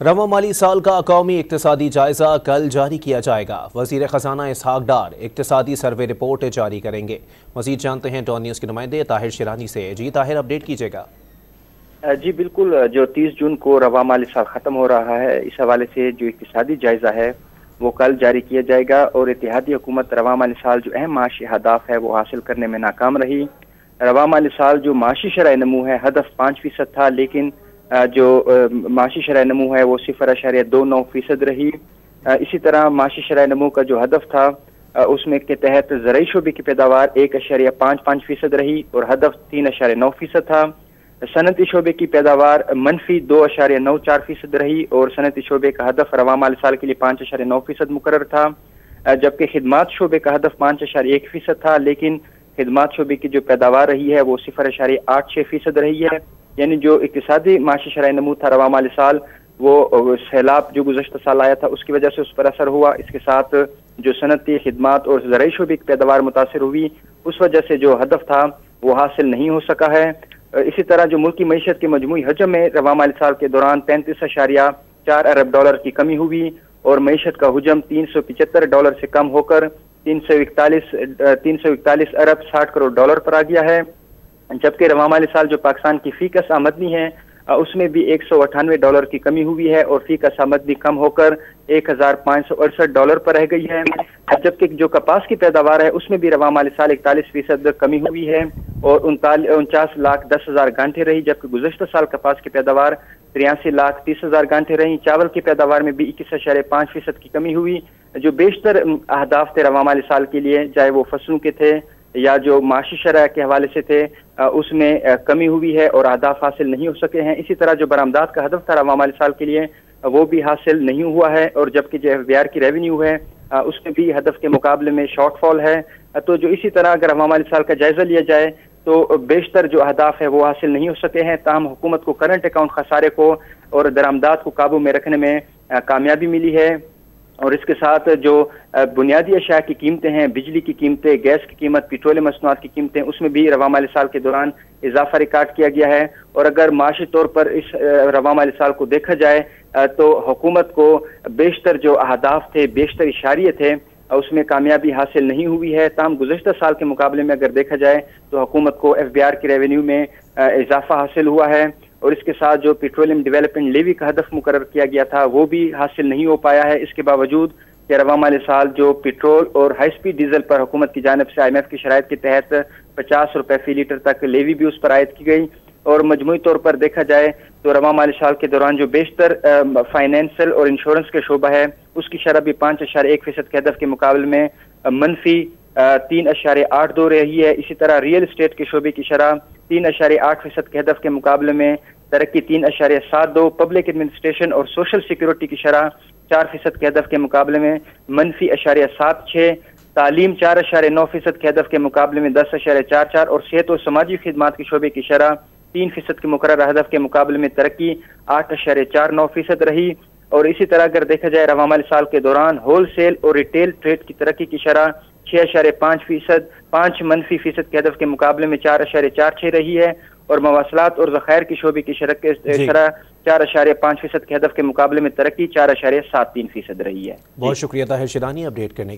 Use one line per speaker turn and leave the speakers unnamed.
रवा माली साल का कौमी इक्तिसादी जायजा कल जारी किया जाएगा। वजीर खजाना इसहाक डार इक्तिसादी सर्वे रिपोर्ट जारी करेंगे। मजीद जानते हैं डॉन न्यूज़ के नुमाइंदे ताहिर शिरानी से। जी ताहिर, अपडेट कीजिएगा।
जी बिल्कुल, जो 30 जून को रवा माली साल ख़त्म हो रहा है, इस हवाले से जो इक्तिसादी जायजा है वो कल जारी किया जाएगा। और इत्तेहादी हुकूमत रवा माली साल जो अहम माशी हदाफ है वो हासिल करने में नाकाम रही। रवा माली साल जो माशी शरह नमू है हदफ 5% था, लेकिन जो माशी शरह नमू है वो 0.29% रही। इसी तरह माशी शरह नमू का जो हदफ था उसमें के तहत ज़राई शोबे की पैदावार 1.55% रही और हदफ 3.9% था। सनती शोबे की पैदावार मनफी 2.94% रही और सनती शोबे का हदफ रवा माली साल के लिए 5.9% मुकर्रर था। जबकि खिदमात शोबे का हदफ 5.1% था, लेकिन खिदमात शोबे की जो पैदावार रही है वो 0.86% रही है। यानी जो इक्तिसादी माशी शरह नमू था रवा माली साल, वो सैलाब जो गुज़श्ता साल आया था उसकी वजह से उस पर असर हुआ। इसके साथ जो सनती खिदमात और ज़राई शोबे की पैदावार मुतासिर हुई, उस वजह से जो हदफ था वो हासिल नहीं हो सका है। इसी तरह जो मुल्की मईशत के मजमूई हजम में रवा माली साल के दौरान 35.4 अरब डॉलर की कमी हुई और मईशत का हुजम $375 से कम होकर 341 अरब 60 करोड़ डॉलर पर आ गया है। जबकि रवा माली साल जो पाकिस्तान की फीकस आमदनी है उसमें भी $198 की कमी हुई है और फीकस आमदनी कम होकर $1568 पर रह गई है। जबकि जो कपास की पैदावार है उसमें भी रवा माली साल 41% कमी हुई है और 49,10,000 गांठें रही, जबकि गुज़श्ता साल कपास की पैदावार 83,30,000 गांठें रही। चावल की पैदावार में भी 21.5% की कमी हुई। जो बेशतर अहदाफ थे रवा माली साल के लिए, चाहे वो फसलों के थे या जो माशी शरह के हवाले से थे, उसमें कमी हुई है और अहदाफ हासिल नहीं हो सके हैं। इसी तरह जो बरामदात का हदफ था रवा माली साल के लिए वो भी हासिल नहीं हुआ है और जबकि जो एफबीआर की रेवेन्यू है उसमें भी हदफ के मुकाबले में शॉर्टफॉल है। तो जो इसी तरह अगर रवा माली साल का जायजा लिया जाए तो बेशतर जो अहदाफ है वो हासिल नहीं हो सके हैं। ताहम हुकूमत को करंट अकाउंट खसारे को और दरामदात को काबू में रखने में कामयाबी मिली है। और इसके साथ जो बुनियादी अशिया की कीमतें हैं, बिजली की कीमतें, गैस की कीमत, पेट्रोलियम मसनूआत की कीमतें, उसमें भी रवा माली साल के दौरान इजाफा रिकॉर्ड किया गया है। और अगर माशी तौर पर इस रवा माली साल को देखा जाए तो हुकूमत को बेशतर जो अहदाफ थे, बेशतर इशारे थे, उसमें कामयाबी हासिल नहीं हुई है। ताहम गुज़श्ता साल के मुकाबले में अगर देखा जाए तो हुकूमत को एफबीआर की रेवेन्यू में इजाफा हासिल हुआ है। और इसके साथ जो पेट्रोलियम डेवलपमेंट लेवी का हदफ मुकर्रर किया गया था वो भी हासिल नहीं हो पाया है। इसके बावजूद कि रवा माली साल जो पेट्रोल और हाई स्पीड डीजल पर हुकूमत की जानिब से IMF की शराइत के तहत 50 रुपए फी लीटर तक लेवी भी उस पर आयद की गई। और मजमूई तौर पर देखा जाए तो रवा माली साल के दौरान जो बेशतर फाइनेंशियल और इंश्योरेंस का शोबा है उसकी शरह भी 5.1% के हदफ के मुकाबले में मनफी 3.82 रही है। इसी तरह रियल एस्टेट के शोबे की शरह 3.8% के हदफ के मुकाबले में तरक्की 3.72, पब्लिक एडमिनिस्ट्रेशन और सोशल सिक्योरिटी की शरह 4% के हदफ के मुकाबले में मनफी 0.76, तालीम 4.9% के हदफ के मुकाबले में 10.44 और सेहत और समाजी खिदमात के शोबे की शरह 3% के मुकर्रर हदफ के मुकाबले में तरक्की 8.49% रही। और इसी तरह अगर देखा जाए रवा माली साल के दौरान होल सेल और रिटेल ट्रेड की तरक्की की शरह 6.5% मनफी फीसद के हदफ के मुकाबले में 4.46 रही है और मवासलात और ज़खायर की शोबे की शरह 4.5% के हदफ के मुकाबले में तरक्की 4.73% रही है।
बहुत शुक्रिया ताहिर शिरानी अपडेट करने